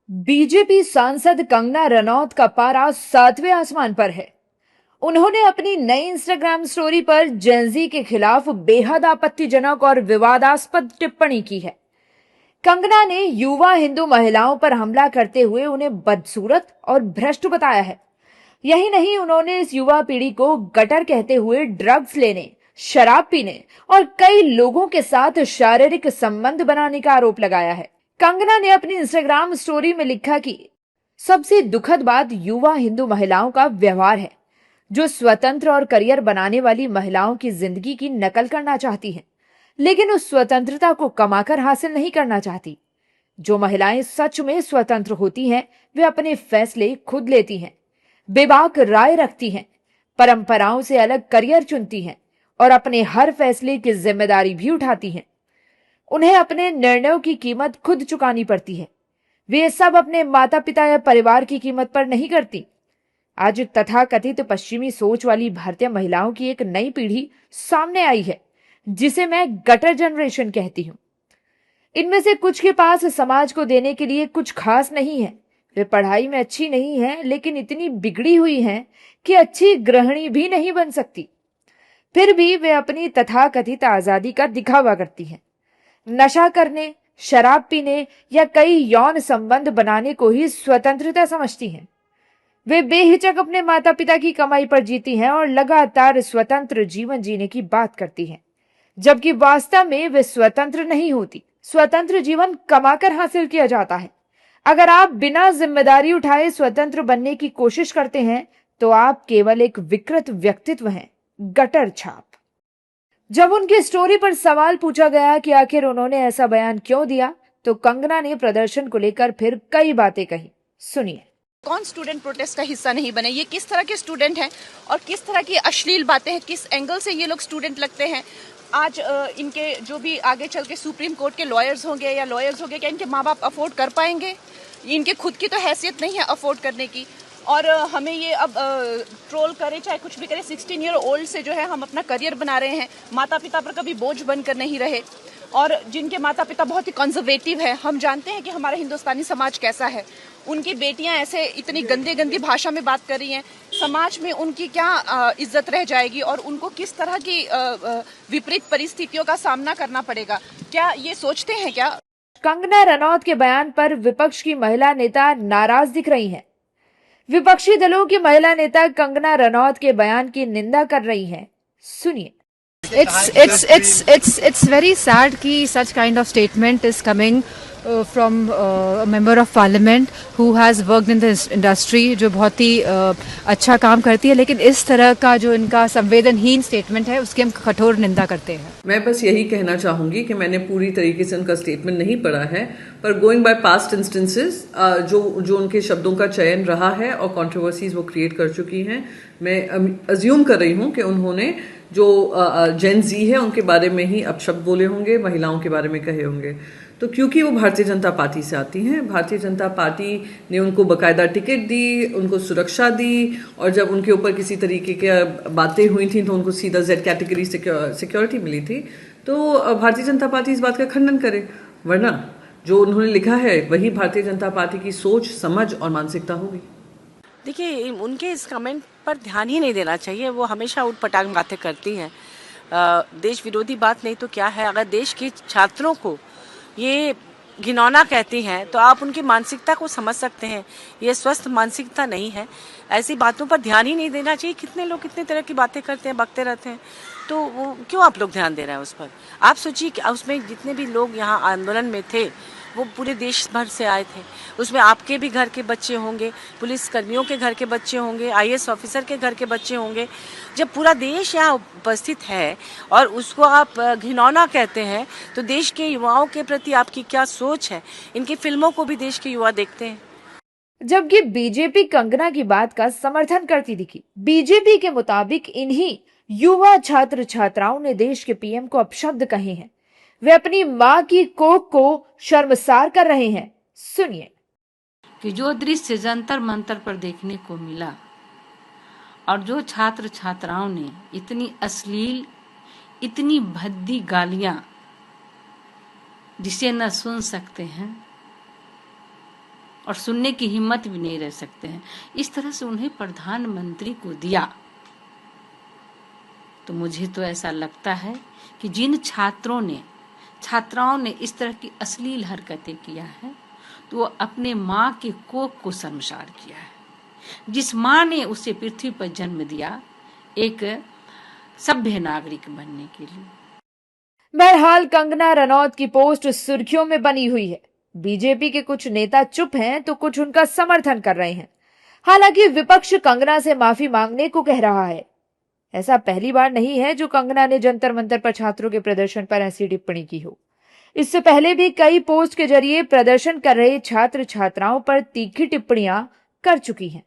BJP सांसद कंगना रनौत का पारा 7वें आसमान पर है। उन्होंने अपनी नई इंस्टाग्राम स्टोरी पर जेनजी के खिलाफ बेहद आपत्तिजनक और विवादास्पद टिप्पणी की है। कंगना ने युवा हिंदू महिलाओं पर हमला करते हुए उन्हें बदसूरत और भ्रष्ट बताया है। यही नहीं, उन्होंने इस युवा पीढ़ी को गटर कहते हुए ड्रग्स लेने, शराब पीने और कई लोगों के साथ शारीरिक संबंध बनाने का आरोप लगाया है। कंगना ने अपनी इंस्टाग्राम स्टोरी में लिखा कि सबसे दुखद बात युवा हिंदू महिलाओं का व्यवहार है, जो स्वतंत्र और करियर बनाने वाली महिलाओं की जिंदगी की नकल करना चाहती हैं, लेकिन उस स्वतंत्रता को कमाकर हासिल नहीं करना चाहती। जो महिलाएं सच में स्वतंत्र होती हैं, वे अपने फैसले खुद लेती हैं, बेबाक राय रखती हैं, परंपराओं से अलग करियर चुनती हैं और अपने हर फैसले की जिम्मेदारी भी उठाती हैं। उन्हें अपने निर्णयों की कीमत खुद चुकानी पड़ती है। वे ये सब अपने माता पिता या परिवार की कीमत पर नहीं करती। आज तथाकथित पश्चिमी सोच वाली भारतीय महिलाओं की एक नई पीढ़ी सामने आई है, जिसे मैं गटर जनरेशन कहती हूं। इनमें से कुछ के पास समाज को देने के लिए कुछ खास नहीं है। वे पढ़ाई में अच्छी नहीं है, लेकिन इतनी बिगड़ी हुई हैं कि अच्छी गृहिणी भी नहीं बन सकती। फिर भी वे अपनी तथाकथित आजादी का दिखावा करती हैं। नशा करने, शराब पीने या कई यौन संबंध बनाने को ही स्वतंत्रता समझती हैं। वे बेहिचक अपने माता पिता की कमाई पर जीती हैं और लगातार स्वतंत्र जीवन जीने की बात करती हैं, जबकि वास्तव में वे स्वतंत्र नहीं होती। स्वतंत्र जीवन कमाकर हासिल किया जाता है। अगर आप बिना जिम्मेदारी उठाए स्वतंत्र बनने की कोशिश करते हैं, तो आप केवल एक विकृत व्यक्तित्व हैं, गटर छाप। जब उनकी स्टोरी पर सवाल पूछा गया कि आखिर उन्होंने ऐसा बयान क्यों दिया, तो कंगना ने प्रदर्शन को लेकर फिर कई बातें कही। सुनिए। कौन स्टूडेंट प्रोटेस्ट का हिस्सा नहीं बने? ये किस तरह के स्टूडेंट हैं और किस तरह की अश्लील बातें हैं, किस एंगल से ये लोग स्टूडेंट लगते हैं? आज इनके जो भी आगे चल के सुप्रीम कोर्ट के लॉयर्स होंगे, क्या इनके माँ बाप अफोर्ड कर पाएंगे? इनके खुद की तो हैसियत नहीं है अफोर्ड करने की। और हमें ये अब ट्रोल करे चाहे कुछ भी करे, 16 ईयर ओल्ड से जो है हम अपना करियर बना रहे हैं, माता पिता पर कभी बोझ बनकर नहीं रहे। और जिनके माता पिता बहुत ही कंजर्वेटिव है, हम जानते हैं कि हमारा हिंदुस्तानी समाज कैसा है। उनकी बेटियां ऐसे इतनी गंदी गंदी भाषा में बात कर रही हैं, समाज में उनकी क्या इज्जत रह जाएगी और उनको किस तरह की विपरीत परिस्थितियों का सामना करना पड़ेगा? क्या ये सोचते हैं क्या? कंगना रनौत के बयान पर विपक्ष की महिला नेता नाराज दिख रही हैं। विपक्षी दलों की महिला नेता कंगना रनौत के बयान की निंदा कर रही हैं। सुनिए। It's very sad कि such kind of statement is coming from a member of parliament who has worked in this industry, जो बहुत ही अच्छा काम करती है, लेकिन इस तरह का जो इनका संवेदनहीन स्टेटमेंट है उसकी हम कठोर निंदा करते हैं। मैं बस यही कहना चाहूँगी कि मैंने पूरी तरीके से उनका स्टेटमेंट नहीं पढ़ा है, पर गोइंग बाय पास्ट इंस्टेंसेस जो उनके शब्दों का चयन रहा है और कंट्रोवर्सीज वो क्रिएट कर चुकी हैं, मैं अज्यूम कर रही हूँ कि उन्होंने जो जेन जी है उनके बारे में ही अपशब्द बोले होंगे, महिलाओं के बारे में कहे होंगे। तो क्योंकि वो भारतीय जनता पार्टी से आती हैं, भारतीय जनता पार्टी ने उनको बकायदा टिकट दी, उनको सुरक्षा दी, और जब उनके ऊपर किसी तरीके की बातें हुई थी तो उनको सीधा जेड कैटेगरी सिक्योरिटी मिली थी। तो भारतीय जनता पार्टी इस बात का खंडन करे, वरना जो उन्होंने लिखा है वही भारतीय जनता पार्टी की सोच, समझ और मानसिकता होगी। देखिए, उनके इस कमेंट पर ध्यान ही नहीं देना चाहिए। वो हमेशा उठपटांग बातें करती हैं। देश विरोधी बात नहीं तो क्या है। अगर देश के छात्रों को ये घिनौना कहती हैं तो आप उनकी मानसिकता को समझ सकते हैं। ये स्वस्थ मानसिकता नहीं है। ऐसी बातों पर ध्यान ही नहीं देना चाहिए। कितने लोग कितने तरह की बातें करते हैं, बकते रहते हैं, तो वो क्यों आप लोग ध्यान दे रहे हैं उस पर? आप सोचिए कि उसमें जितने भी लोग यहाँ आंदोलन में थे वो पूरे देश भर से आए थे। उसमें आपके भी घर के बच्चे होंगे, पुलिस कर्मियों के घर के बच्चे होंगे, आईएएस ऑफिसर के घर के बच्चे होंगे। जब पूरा देश यहाँ उपस्थित है और उसको आप घिनौना कहते हैं, तो देश के युवाओं के प्रति आपकी क्या सोच है? इनकी फिल्मों को भी देश के युवा देखते हैं। जबकि बीजेपी कंगना की बात का समर्थन करती दिखी। बीजेपी के मुताबिक इन्हीं युवा छात्र छात्राओं ने देश के पीएम को अपशब्द कहे हैं। वे अपनी मां की कोख को शर्मसार कर रहे हैं। सुनिए। कि जो दृश्य जंतर मंतर पर देखने को मिला और जो छात्र छात्राओं ने इतनी अश्लील, इतनी भद्दी गालियां जिसे न सुन सकते हैं और सुनने की हिम्मत भी नहीं रह सकते हैं। इस तरह से उन्हें प्रधानमंत्री को दिया। तो मुझे तो ऐसा लगता है कि जिन छात्राओं ने इस तरह की अश्लील हरकतें किया है, तो वो अपने माँ के कोख को शर्मसार किया है। जिस माँ ने उसे पृथ्वी पर जन्म दिया एक सभ्य नागरिक बनने के लिए। बहरहाल कंगना रनौत की पोस्ट सुर्खियों में बनी हुई है। बीजेपी के कुछ नेता चुप हैं तो कुछ उनका समर्थन कर रहे हैं। हालांकि विपक्ष कंगना से माफी मांगने को कह रहा है। ऐसा पहली बार नहीं है जो कंगना ने जंतर मंतर पर छात्रों के प्रदर्शन पर ऐसी टिप्पणी की हो। इससे पहले भी कई पोस्ट के जरिए प्रदर्शन कर रहे छात्र छात्राओं पर तीखी टिप्पणियां कर चुकी हैं।